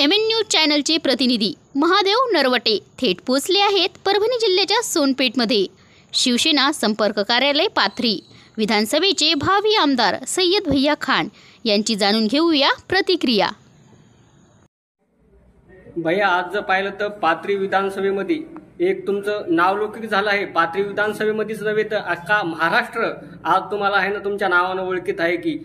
MN news चॅनलचे प्रतिनिधी महादेव नरवटे थेट पोहोचले आहेत परभणी जिल्ह्याच्या सोनपेठमध्ये। शिवसेना संपर्क कार्यालय पाथरी विधानसभेचे भावी आमदार सय्यद भैया खान यांची जाणून घेऊया प्रतिक्रिया। भैया, आज जर पाहिलं तर पाथरी विधानसभेमध्ये एक तुमचं नावलौकिक झालं आहे। पाथरी विधानसभेमध्येच नव्हे तर अख्खा महाराष्ट्र आज तुम्हाला आहे ना तुमच्या नावानं ओळखीत आहे की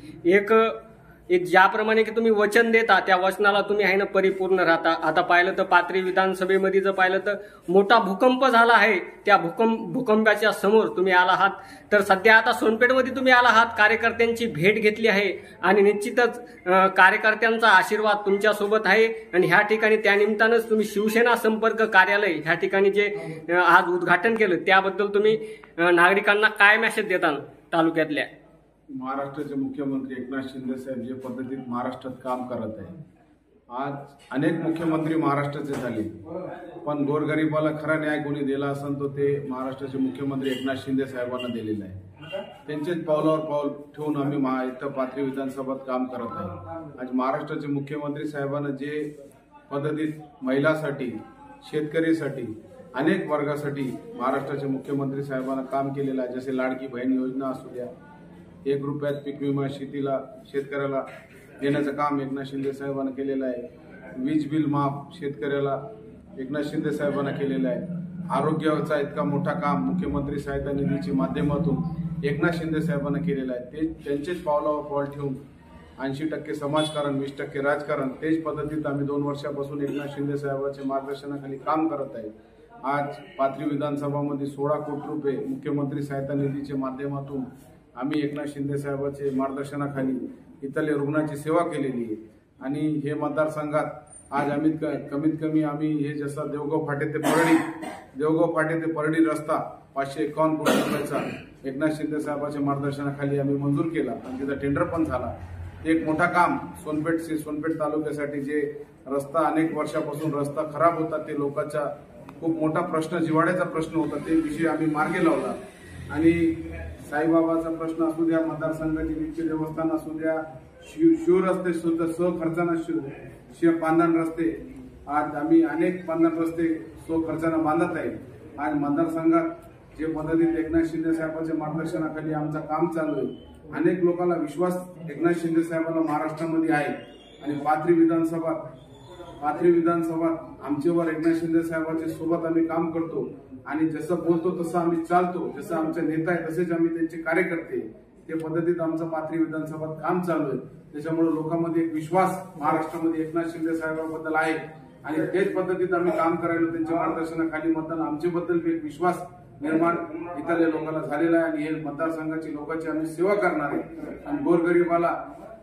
एक ज्याप्रमाणे की तुम्ही वचन देता त्या वचनाला तुम्ही आहे ना परिपूर्ण राहता। आता पाहिलं तर पाथरी विधानसभेमध्ये जर पाहिलं तर मोठा भूकंप झाला आहे। त्या भूकंपाच्या समोर तुम्ही आला आहात। तर सध्या आता सोनपेठमध्ये तुम्ही आला आहात, कार्यकर्त्यांची भेट घेतली आहे आणि निश्चितच कार्यकर्त्यांचा आशीर्वाद तुमच्या सोबत आहे। आणि ह्या ठिकाणी त्या निमित्तानंच तुम्ही शिवसेना संपर्क कार्यालय ह्या ठिकाणी जे आज उद्घाटन केलं त्याबद्दल तुम्ही नागरिकांना काय मेसेज देता तालुक्यातल्या? महाराष्ट्राचे मुख्यमंत्री एकनाथ शिंदे साहेब जे पद्धतीत महाराष्ट्रात काम करत आहे। आज अनेक मुख्यमंत्री महाराष्ट्राचे झाले, पण गोरगरिबाला खरा न्याय कोणी दिला असेल तो ते महाराष्ट्राचे मुख्यमंत्री एकनाथ शिंदे साहेबांना दिलेला आहे। त्यांचेच पावलावर पाऊल ठेवून आम्ही इथं पाथरी विधानसभेत काम करत आहे। आज महाराष्ट्राचे मुख्यमंत्री साहेबांना जे पद्धतीत महिलांसाठी, शेतकरीसाठी, अनेक वर्गासाठी महाराष्ट्राचे मुख्यमंत्री साहेबांना काम केलेलं आहे। जसे लाडकी बहीण योजना असू द्या, 1 रुपयात पीक विमा शेतकऱ्याला देण्याचं काम एकनाथ शिंदे साहेबांना केलेलं आहे। वीज बिल माफ शेतकऱ्याला एकनाथ शिंदे साहेबांना केलेलं आहे। आरोग्याचा इतका मोठा काम मुख्यमंत्री सहायता निधीच्या माध्यमातून एकनाथ शिंदे साहेबांना केलेलं आहे। ते त्यांचेच पावलावर पाऊल ठेवून 80% समाजकारण 20% राजकारण तेच पद्धतीत आम्ही 2 वर्षापासून एकनाथ शिंदे साहेबांच्या मार्गदर्शनाखाली काम करत आहे। आज पाथरी विधानसभामध्ये 16 कोटी रुपये मुख्यमंत्री सहायता निधीच्या माध्यमातून आम्ही एकनाथ शिंदे साहेबांचे मार्गदर्शनाखाली इथल्या रुग्णाची सेवा केलेली आहे। आणि हे मतदारसंघात आज आम्ही कमीत कमी आम्ही हे जसं देवगाव फाटे ते परडी रस्ता 551 कोटी रुपयाचा एकनाथ शिंदे साहेबांच्या मार्गदर्शनाखाली आम्ही मंजूर केला आणि त्याचा टेंडर पण झाला। एक मोठा काम सोनपेठ तालुक्यासाठी जे रस्ता अनेक वर्षापासून रस्ता खराब होता, ते लोकांचा खूप मोठा प्रश्न, जिवाड्याचा प्रश्न होता, ते विषय आम्ही मार्गी लावला। आणि साईबाबाचा प्रश्न असू द्या, मतदारसंघाची नित्य देवस्थान असू द्या, शिवरस्ते सुद्धा खर्चानं पांधन रस्ते, आज आम्ही अनेक पांधन रस्ते खर्चानं बांधत आहे। आज मतदारसंघात जे पद्धतीत एकनाथ शिंदे साहेबांच्या मार्गदर्शनाखाली आमचं काम चालू आहे। अनेक लोकांना विश्वास एकनाथ शिंदे साहेबांना महाराष्ट्रामध्ये आहे। आणि पाथरी विधानसभात आमच्यावर एकनाथ शिंदे साहेबांच्या सोबत आम्ही काम करतो आणि जसं बोलतो तसं आम्ही चालतो, जसं आमचे नेता आहे तसेच आम्ही त्यांचे कार्यकर्ते, ते पद्धतीत आमचं पाथरी विधानसभात काम चालू आहे। त्याच्यामुळे लोकांमध्ये एक विश्वास महाराष्ट्रामध्ये एकनाथ शिंदे साहेबांबद्दल आहे आणि तेच पद्धतीत आम्ही काम करायला त्यांच्या मार्गदर्शनाखाली आमच्याबद्दल एक विश्वास निर्माण इथल्या लोकांना झालेला आहे। आणि हे मतदारसंघाची लोकांची आम्ही सेवा करणार आहे आणि गोरगरिबाला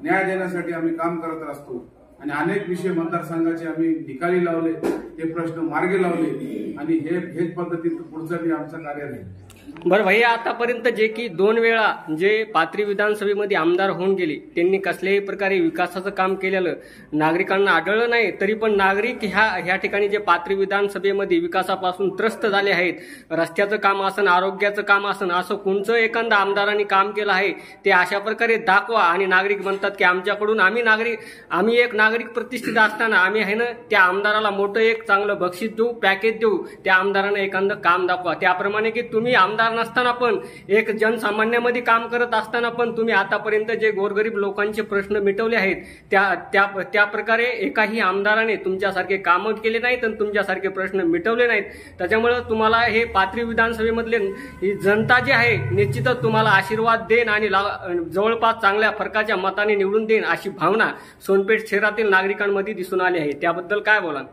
न्याय देण्यासाठी आम्ही काम करत असतो। आणि अनेक विषय मतदारसंघाचे आम्ही निकाली लावले, ते प्रश्न मार्गी लावले आणि हेच पद्धतीत पुढचं बी आमचं कार्य आहे। बरं भैया, आतापर्यंत जे की 2 वेळा जे पाथरी विधानसभेमध्ये आमदार होऊन गेले त्यांनी कसल्याही प्रकारे विकासाचं काम केलेलं नागरिकांना आढळलं नाही, तरी पण नागरिक ह्या ठिकाणी जे पाथरी विधानसभेमध्ये विकासापासून त्रस्त झाले आहेत। रस्त्याचं काम असन, आरोग्याचं काम असन, असं कोणचं एखादा आमदारांनी काम केलं आहे ते अशा प्रकारे दाखवा। आणि नागरिक म्हणतात की आमच्याकडून आम्ही एक नागरिक प्रतिष्ठित असताना आम्ही आहे ना त्या आमदाराला मोठं एक चांगलं बक्षीस देऊ, पॅकेज देऊ, त्या आमदारांना एखादं काम दाखवा। त्याप्रमाणे की तुम्ही आमदार नसताना पण एक जनसामान्यामध्ये काम करत असताना पण तुम्ही आतापर्यंत जे गोरगरीब लोकांचे प्रश्न मिटवले आहेत त्या प्रकारे एकाही आमदाराने तुमच्यासारखे कामं केले नाहीत आणि तुमच्यासारखे प्रश्न मिटवले नाहीत। त्याच्यामुळे तुम्हाला हे पाथरी विधानसभेमधले ही जनता जी आहे निश्चितच तुम्हाला आशीर्वाद देईन आणि जवळपास चांगल्या फरकाच्या मताने निवडून देईन अशी भावना सोनपेठ शहरातील नागरिकांमध्ये दिसून आली आहे। त्याबद्दल काय बोलाल?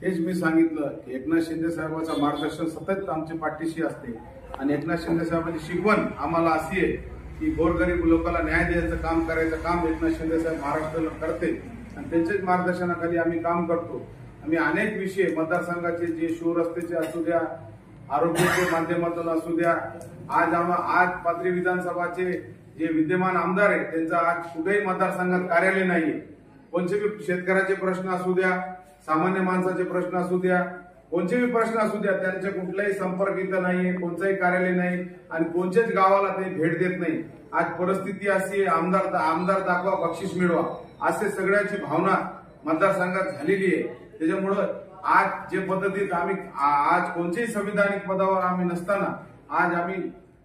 तेच मी सांगितलं की एकनाथ शिंदे साहेबांचं मार्गदर्शन सतत आमच्या पाठीशी असते आणि एकनाथ शिंदे साहेबांची शिकवण आम्हाला अशी आहे की गोरगरीब लोकांना न्याय द्यायचं काम करायचं काम एकनाथ शिंदे साहेब महाराष्ट्राला करते आणि त्यांच्याच मार्गदर्शनाखाली आम्ही काम करतो। आम्ही अनेक विषय मतदारसंघाचे जे शिवरस्त्याचे असू द्या, आरोग्याच्या माध्यमातून असू द्या, आज पाथरी विधानसभाचे जे विद्यमान आमदार आहेत त्यांचा आज कुठेही मतदारसंघात कार्यालय नाहीये। कोणते बी शेतकऱ्याचे प्रश्न असू द्या, सामान्य माणसाचे प्रश्न असू द्या, कोणतेही प्रश्न असू द्या, त्यांचे कुठलाही संपर्क इथं नाहीये, कोणतेही कार्यालय नाही आणि कोणत्याच गावाला ते भेट देत नाही। आज परिस्थिती अशी आहे, आमदार दाखवा बक्षीस मिळवा असे सगळ्याची भावना मतदारसंघात झालेली आहे. त्याच्यामुळं आज जे पद्धतीत आम्ही आज कोणत्याही संविधानिक पदावर आम्ही नसताना आज आम्ही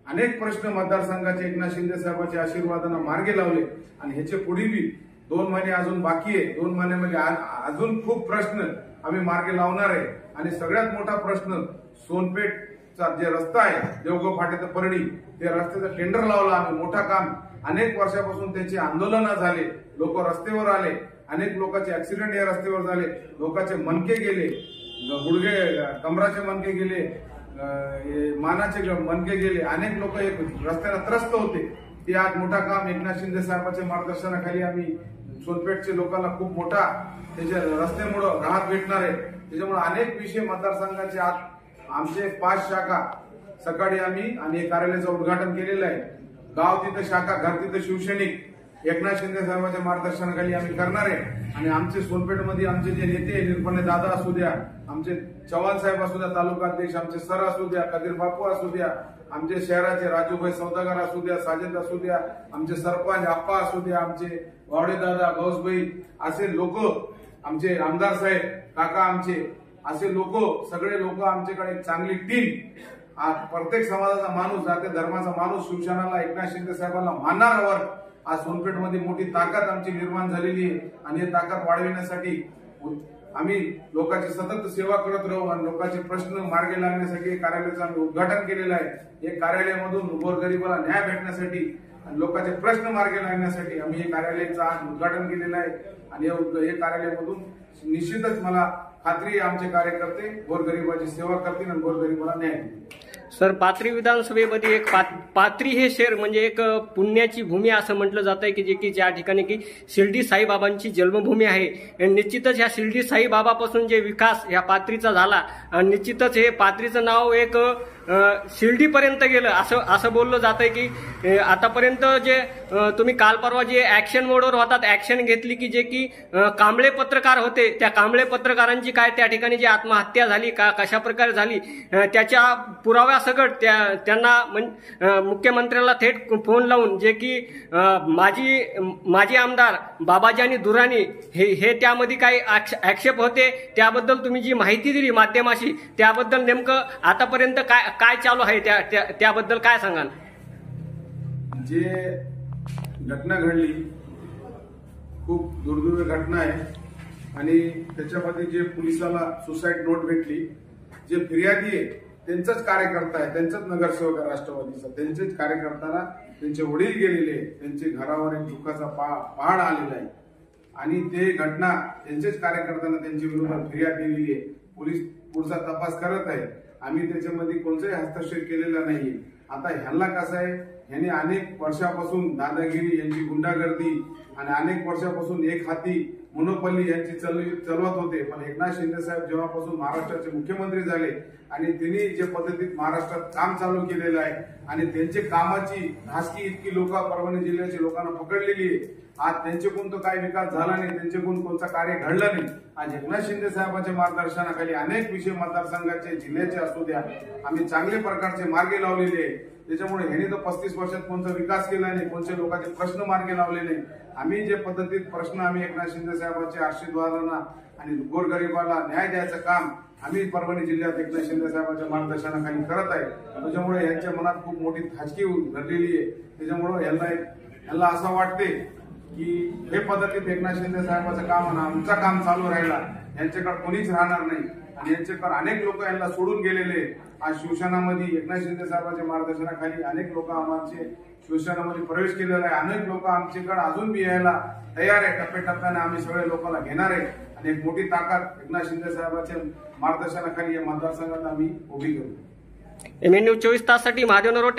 अनेक प्रश्न मतदारसंघाचे एकनाथ शिंदे साहेबांच्या आशीर्वादानं मार्गी लावले आणि ह्याचे पुढेही 2 महिने अजून बाकी आहे. 2 महिन्यामध्ये अजून खूप प्रश्न आम्ही मार्गी लावणार आहे. आणि सगळ्यात मोठा प्रश्न सोनपेठचा जे रस्ता आहे देवगाव फाटे ते परडी, ते रस्त्याचं टेंडर लावलं आम्ही. मोठा काम अनेक वर्षापासून त्याची आंदोलनं झाले, लोक रस्त्यावर आले, अनेक लोकांचे ऍक्सिडेंट या रस्त्यावर झाले, लोकांचे मनके गेले, गुडघे कमराचे मनके गेले, मानाचे मनके गेले, अनेक लोक एक रस्त्याला त्रस्त होते. ते आज मोठा काम एकनाथ शिंदे साहेबांच्या मार्गदर्शनाखाली आम्ही सोनपेठचे लोकांना खूप मोठा त्याच्या रस्त्यामुळे राहत भेटणार आहे. त्याच्यामुळे अनेक विषय मतदारसंघाचे आज आमचे 5 शाखा सकाळी आम्ही आणि हे कार्यालयाचं उद्घाटन केलेलं आहे. गाव तिथं शाखा, घर तिथं शिवसैनिक एकनाथ शिंदे साहेबांच्या मार्गदर्शनाखाली आम्ही करणार आहे. आणि आमचे सोनपेठमध्ये आमचे जे नेते निर्पणे दादा असू द्या, आमचे चव्हाण साहेब असू द्या, तालुका अध्यक्ष आमचे सर असू द्या, कदीर बापू असू द्या, आमचे शहराचे राजूभाई सौदागर असू द्या, साजिद असू द्या, आमचे सरपंच आप्पा असू द्या, आमचे वावडे दादा, गौसभाई, असे लोक, आमचे आमदार साहेब काका, आमचे असे लोक, सगळे लोक आमच्याकडे एक चांगली टीम. आज प्रत्येक समाजाचा माणूस, जाती धर्माचा माणूस शिवसेनेला एकनाथ शिंदे साहेबांना मानणाऱ्यावर आज सोनपेठमध्ये मोठी ताकद आमची निर्माण झालेली आहे. आणि ही ताकद वाढविण्यासाठी आम्ही लोकांची सतत सेवा करत राहू आणि लोकांचे प्रश्न मार्गी लागण्यासाठी कार्यालयाचं आम्ही उद्घाटन केलेलं आहे. हे कार्यालयामधून गोरगरिबाला न्याय भेटण्यासाठी आणि लोकांचे प्रश्न मार्गी लागण्यासाठी आम्ही हे कार्यालयाचं आज उद्घाटन केलेलं आहे. आणि हे कार्यालयामधून निश्चितच मला खात्री आहे आमचे कार्यकर्ते गोरगरिबाची सेवा करतील आणि गोरगरिबाला न्याय देतील. सर, पाथरी विधानसभेमध्ये एक पाथरी हे शहर म्हणजे एक पुण्याची भूमी असं म्हटलं जात आहे की ज्या ठिकाणी की शिर्डी साईबाबांची जन्मभूमी आहे. निश्चितच ह्या शिर्डी साईबाबापासून जे विकास ह्या पाथरीचा झाला, निश्चितच हे पाथरीचं नाव एक शिर्डीपर्यंत गेलं असं बोललं जात आहे की आतापर्यंत जे तुम्ही काल परवा जे ऍक्शन मोडवर होतात, ऍक्शन घेतली की जे की कांबळे पत्रकार होते, त्या कांबळे पत्रकारांची काय त्या ठिकाणी जी आत्महत्या झाली का कशा प्रकारे झाली त्याच्या पुराव्यासकट त्यांना मुख्यमंत्र्याला थेट फोन लावून जे की माजी आमदार बाबाजानी दुराणी हे त्यामध्ये काही आक्षेप होते, त्याबद्दल तुम्ही जी माहिती दिली माध्यमाशी त्याबद्दल नेमकं आतापर्यंत काय चालू आहे त्याबद्दल काय सांगाल? जे घटना घडली खूप दुर्दैवी घटना आहे आणि त्याच्यामध्ये जे पोलिसाला सुसाईड नोट भेटली, जे फिर्यादी आहे त्यांचाच कार्यकर्ता आहे, त्यांचाच नगरसेवक आहे राष्ट्रवादीचा, त्यांचेच कार्यकर्त्याला त्यांचे वडील गेलेले, त्यांचे घरावर एक दुःखाचा पहाड आलेला आहे आणि ते घटना त्यांचेच कार्यकर्त्यांना त्यांच्या विरोधात फिर्याद दिलेली आहे. पोलीस पुढचा तपास करत आहे. आम्ही त्याच्यामध्ये कोणताही हस्तक्षेप केलेला नाहीये. आता ह्यांना कसं आहे, ह्यांनी अनेक वर्षापासून दादागिरी, यांची गुंडागर्दी आणि अनेक वर्षापासून एक हाती मोनोपल्ली यांची चालवत होते. पण एकनाथ शिंदे साहेब जेव्हापासून महाराष्ट्राचे मुख्यमंत्री झाले आणि त्यांनी जे पद्धतीत महाराष्ट्रात काम चालू केलेलं आहे आणि त्यांचे कामाची धासकी इतकी लोक परभणी जिल्ह्याच्या लोकांना पकडलेली आहे. आज त्यांच्याकडून तो काही विकास झाला नाही, त्यांच्याकडून कोणता कार्य घडलं नाही. आज एकनाथ शिंदे साहेबांच्या मार्गदर्शनाखाली अनेक विषय मतदारसंघाचे, जिल्ह्याचे असू द्या, आम्ही चांगले प्रकारचे मार्गे लावलेले आहे. त्याच्यामुळे ह्यांनी तर 35 वर्षात कोणता विकास केला नाही, कोणत्या लोकांचे प्रश्न मार्गे लावले नाही. आम्ही जे पद्धतीत प्रश्न आम्ही एकनाथ शिंदे साहेबांच्या आशीर्वादांना आणि गोरगरिबाला न्याय द्यायचं काम आम्ही परभणी जिल्ह्यात एकनाथ शिंदे साहेबांच्या मार्गदर्शनाखाली करत आहे. त्याच्यामुळे यांच्या मनात खूप मोठी धाचकी भरलेली आहे. त्याच्यामुळे यांना असं वाटते की हे पद्धतीत एकनाथ शिंदे साहेबांचं काम आणि आमचं काम चालू राहिला, यांच्याकडे कोणीच राहणार नाही आणि यांच्याकडे अनेक लोक यांना सोडून गेलेले. आज शिवसेनामध्ये एकनाथ शिंदे साहेबांच्या मार्गदर्शनाखाली अनेक लोक आमचे शिवसेनामध्ये प्रवेश केलेला आहे. अनेक लोक आमच्याकडे अजून बी यायला तयार आहे. टप्प्याटप्प्याने आम्ही सगळ्या लोकांना घेणार आहे आणि एक मोठी ताकद एकनाथ शिंदे साहेबांच्या मार्गदर्शनाखाली या मतदारसंघात आम्ही उभी करू. MN न्यूज 24 ताससाठी महादेव नरोटे.